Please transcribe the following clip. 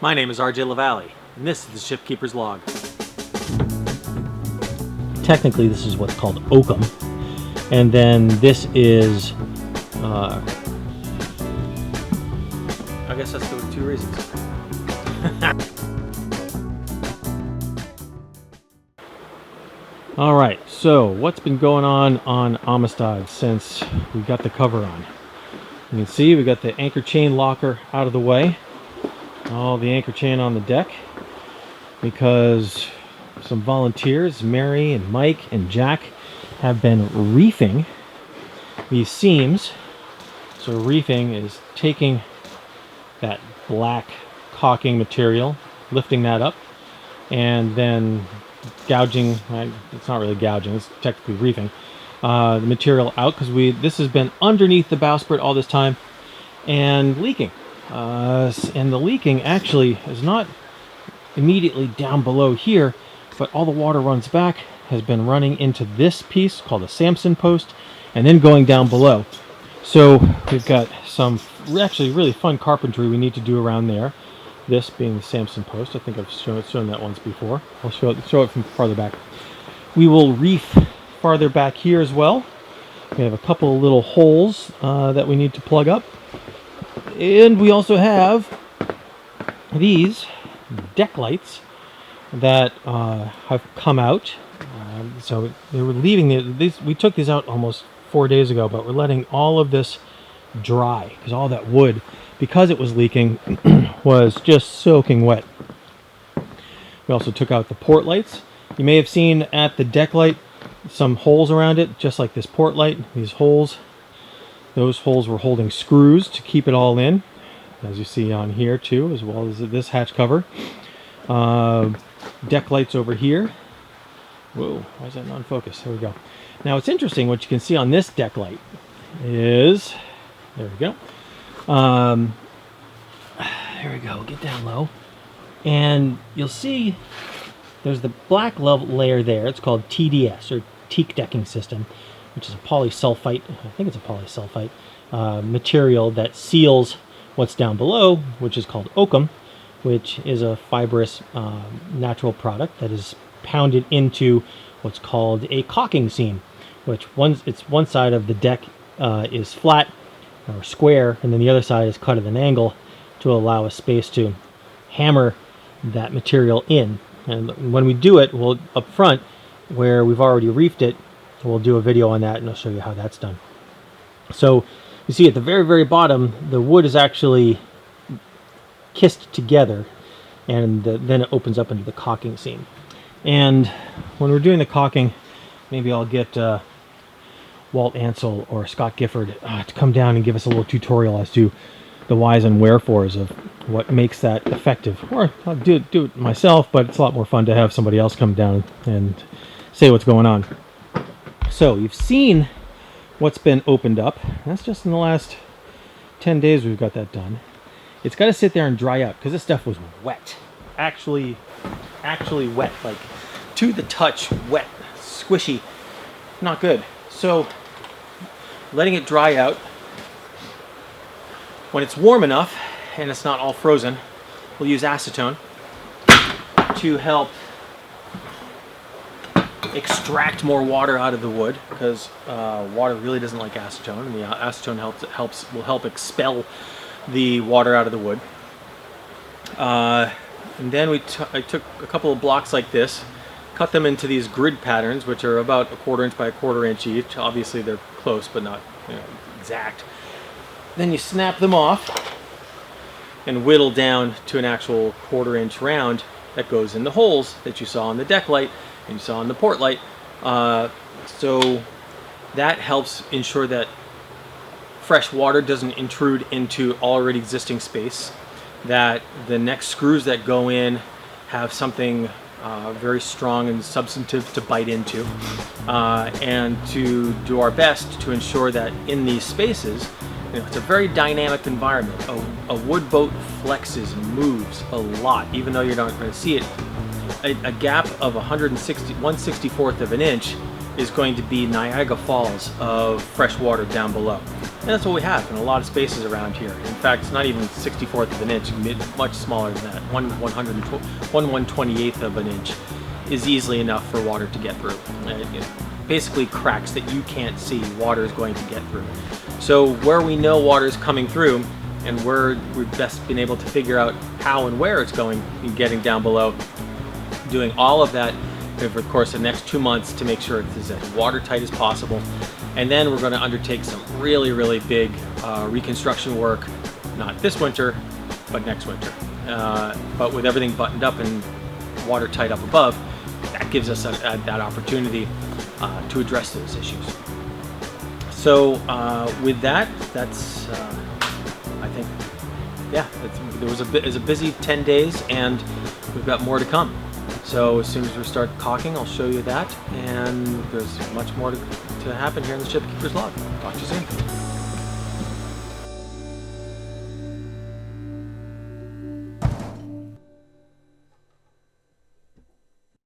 My name is RJ LaValle, and this is the Shipkeeper's Log. Technically, this is what's called oakum, and then this is, I guess that's the two reasons. All right, so what's been going on Amistad since we got the cover on? You can see we got the anchor chain locker out of the way. All the anchor chain on the deck because some volunteers, Mary and Mike and Jack, have been reefing these seams. So reefing is taking that black caulking material, lifting that up, and then gouging, it's not really gouging, it's technically reefing, the material out, because this has been underneath the bowsprit all this time and leaking. And the leaking actually is not immediately down below here, but all the water runs back, has been running into this piece called a Samson post, and then going down below. So we've got some actually really fun carpentry we need to do around there. This being the Samson post. I think I've shown that once before. I'll show it from farther back. We will reef farther back here as well. We have a couple of little holes that we need to plug up. And we also have these deck lights that have come out. So they were leaving these. We took these out almost 4 days ago, but we're letting all of this dry because all that wood, because it was leaking, was just soaking wet. We also took out the port lights. You may have seen at the deck light some holes around it, just like this port light. These holes, those holes were holding screws to keep it all in, as you see on here too, as well as this hatch cover. Deck lights over here. Whoa, why is that not in focus? There we go. Now it's interesting, what you can see on this deck light is, there we go. There we go, get down low. And you'll see there's the black layer there. It's called TDS, or teak decking system, which is a polysulfite, I think it's a polysulfite material that seals what's down below, which is called oakum, which is a fibrous natural product that is pounded into what's called a caulking seam, which one side of the deck is flat or square, and then the other side is cut at an angle to allow a space to hammer that material in. And when we do it, we'll up front, where we've already reefed it, we'll do a video on that and I'll show you how that's done. So you see at the very, very bottom, the wood is actually kissed together, and then it opens up into the caulking seam. And when we're doing the caulking, maybe I'll get Walt Ansel or Scott Gifford to come down and give us a little tutorial as to the whys and wherefores of what makes that effective. Or I'll do it myself, but it's a lot more fun to have somebody else come down and say what's going on. So you've seen what's been opened up. That's just in the last 10 days we've got that done. It's got to sit there and dry out because this stuff was wet. Actually wet, like to the touch, wet, squishy, not good. So letting it dry out. When it's warm enough and it's not all frozen, we'll use acetone to help extract more water out of the wood, because water really doesn't like acetone, and the acetone will help expel the water out of the wood. And then I took a couple of blocks like this, cut them into these grid patterns, which are about 1/4 inch by 1/4 inch each. Obviously they're close, but not exact. Then you snap them off and whittle down to an actual 1/4 inch round that goes in the holes that you saw on the deck light and you saw on the port light. So that helps ensure that fresh water doesn't intrude into already existing space, that the next screws that go in have something very strong and substantive to bite into, and to do our best to ensure that in these spaces, it's a very dynamic environment. A wood boat flexes and moves a lot, even though you're not going to see it. A gap of 1/64 of an inch is going to be Niagara Falls of fresh water down below. And that's what we have in a lot of spaces around here. In fact, it's not even 64th of an inch, much smaller than that. 1/128th of an inch is easily enough for water to get through. Basically cracks that you can't see, water is going to get through. So where we know water is coming through, and where we've best been able to figure out how and where it's going, and getting down below, doing all of that over the course of the next 2 months to make sure it's as watertight as possible. And then we're going to undertake some really, really big reconstruction work, not this winter, but next winter. But with everything buttoned up and watertight up above, that gives us that opportunity to address those issues. So with that, that's I think, yeah, it's a busy 10 days, and we've got more to come. So as soon as we start caulking, I'll show you that, and there's much more to happen here in the Shipkeeper's log. Talk to you soon.